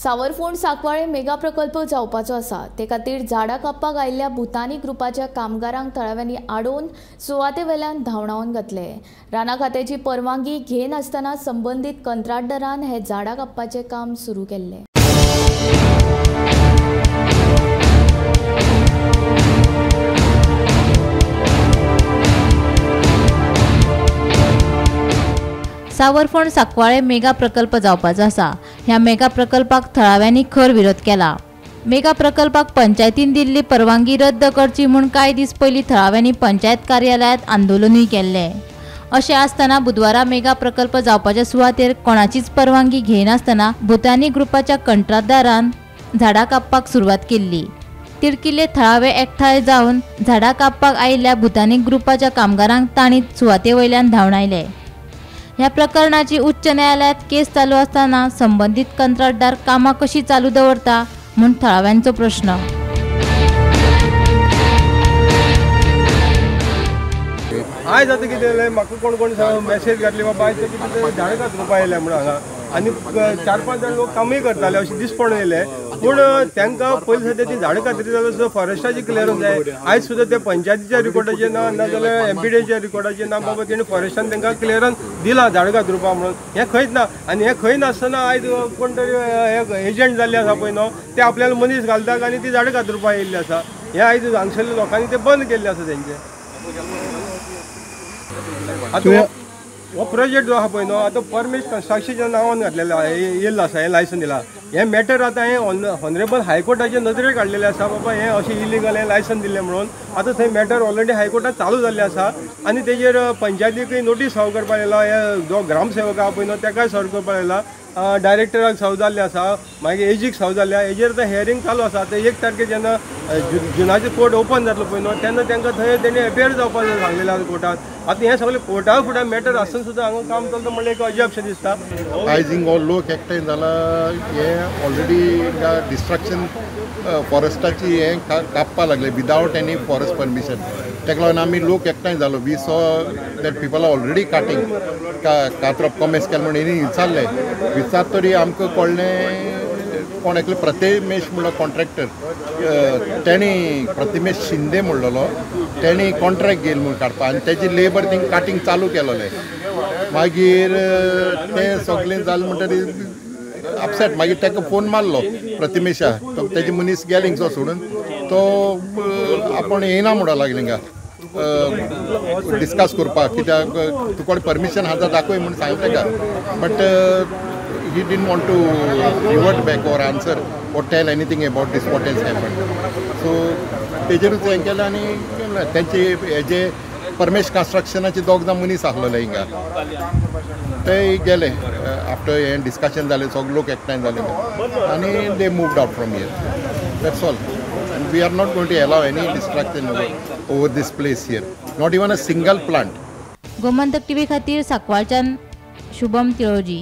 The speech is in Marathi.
सावरफोंड सांकवाळे मेगा प्रकल्प जावपाचो आसा। ते खातीर झाडां कापपाक आयिल्ल्या भुतानी ग्रुपाच्या कामगारांक थळाव्यांनी आडोवन सुवाते वेल्यान धांवडावन घातले। राना खात्याची परवानगी घेनासतना संबंधीत कंत्राटदारान हे झाडां कापपाचें काम सुरू केल्लें। सावरफोंड सांकवाळे मेगा प्रकल्प जावपाचो आसा। ह्या मेगा प्रकल्पाक थळाव्यांनी खर विरोध केला। मेगा प्रकल्पाक पंचायतीन दिल्ली परवानगी रद्द करची म्हूण कांय दीस पयलीं थळाव्यांनी पंचायत कार्यालयांत आंदोलनूय केल्लें। अशें आसतना बुधवारा मेगा प्रकल्प जावपाच्या सुवातेर कोणाचीच परवानगी घेनासतना भुतानी ग्रुपाच्या कंत्राटदारान झाडां कापपाक सुरवात केल्ली। तिडकिल्ले थळावे एकठांय जावन झाडां कापपाक आयिल्ल्या भुतानी ग्रुपाच्या कामगारांक तांणी सुवाते वयल्यान धांवडायले। ह्या प्रकरणाची उच्च न्यायालयात केस चालू असताना संबंधित कंत्राटदार कामां कशी चालू दवरता म्हूण थळाव्यांचो प्रश्न। आयज आतां कितें जालें, म्हाका कोण कोण मॅसेज घातली बाबा आयज कितें झाडां कातरूंक आयले म्हणून हांगा आनी 4-5 जाण लोक कामूय करताले अशें दिसपण येयलें। पूण तांकां पयलीं सद्या ती झाडां कातरी जाल्यार सुद्दां फॉरेस्टाची क्लियरन्स जाय। आयज सुद्दां ते पंचायतीच्या रिकॉर्डाचेर ना नाजाल्यार एमपीडीच्या रिकॉर्डाचेर ना बाबा तेणी फॉरेस्टान तांकां क्लियरन्स दिला झाडां कातरुपा म्हणून। हें खंयच ना आनी हें खंय नासतना आयज कोण तरी एजंट जाल्ले आसा पळय न्हू ते आपल्याला मनीस घालतात आनी ती झाडां कातरुपा येयल्ली आसा। हें आयज हांगसरल्या लोकांनी ते बंद केल्लें आसा तेंचें। आतां हो प्रोजेक्ट जो आहा पळय न्हू आतां परमेश कन्स्ट्रक्शनच्या नांवान घातलेलो येयल्लो आसा, हें लायसन दिलां। हें मॅटर आतां हें हॉनरेबल हायकोर्टाचे नदरेक काडलेलें आसा बाबा हें अशें इलिगल हें लायसन दिल्लें म्हणून। आतां थंय मॅटर ऑलरेडी हायकोर्टात चालू जाल्लें आसा आनी तेजेर पंचायतीकय नोटीस सर्व करपाक लायला। हे जो ग्रामसेवक आहा पळय न्हू ताकाय सर्व करपाक लायला, डायरेक्टराक सर्व जाल्लें आसा, मागीर एजीक सर्व जाल्लें आसा। हेजेर आतां हियरींग चालू आसा। आतां 1 तारखेर जेन्ना जुनाचें कोर्ट ओपन जातलो पळय न्हू तेन्ना तांकां थंय तेणी एपियर जावपाक सांगलेलें आसा कोर्टात। आतां हें सगळें कोर्टा फुडें मॅटर आसतना सुद्दां हांगा काम चलता म्हणल्यार एक अजापशें दिसता। आयज हिंगा लोक एकठांय जाला, हें ऑलरेडी डिस्ट्रक्शन फॉरेस्टाची हें कापपा लागले विदावट एनी फॉरेस्ट परमिशन। ताका लागून आमी लोक एकठांय जालो। वी सॉ दॅट पीपल आर ऑलरेडी काटींग कातरप कमेस केलें म्हणून हेणी विचारलें। विचारतरी आमकां कळ्ळें कोण एकलो प्रतिमेश म्हणलो कॉन्ट्रॅक्टर तेणी प्रतिमेश शिंदे म्हणलेलो तेणी कॉन्ट्रॅक्ट घेतलो म्हणून काडपा आनी तेजी लेबर थिंग काटींग चालू केलोलें। मागीर तें सगळें जालें म्हणटकीर अपसेट मागीर ताका फोन मारलो प्रतिमेशा, तो तेजे मनीस गेले हिंगसर सोडून, तो आपूण येयना म्हणून लागले हिंगा डिस्कस करपाक, कित्याक तुका परमिशन आहा जाल्यार दाखय म्हणून सांगलें ताका। But he didn't want to revert back or answer or tell anything about this what has happened. So तेजेरूच हें केलें आनी तेंचे हेजे परमेश कन्स्ट्रक्शनाचे 2 जाण मनीस आसलेले हिंगा ते गेले। आफ्टर हें डिस्कशन जालें सगळे लोक एकठांय जाले आनी दे moved out from here. That's all. And we are not going to allow any destruction over these place here, not even a single plant. Gomantak TV खातीर सांकवाळच्यान शुभम तिळोजी।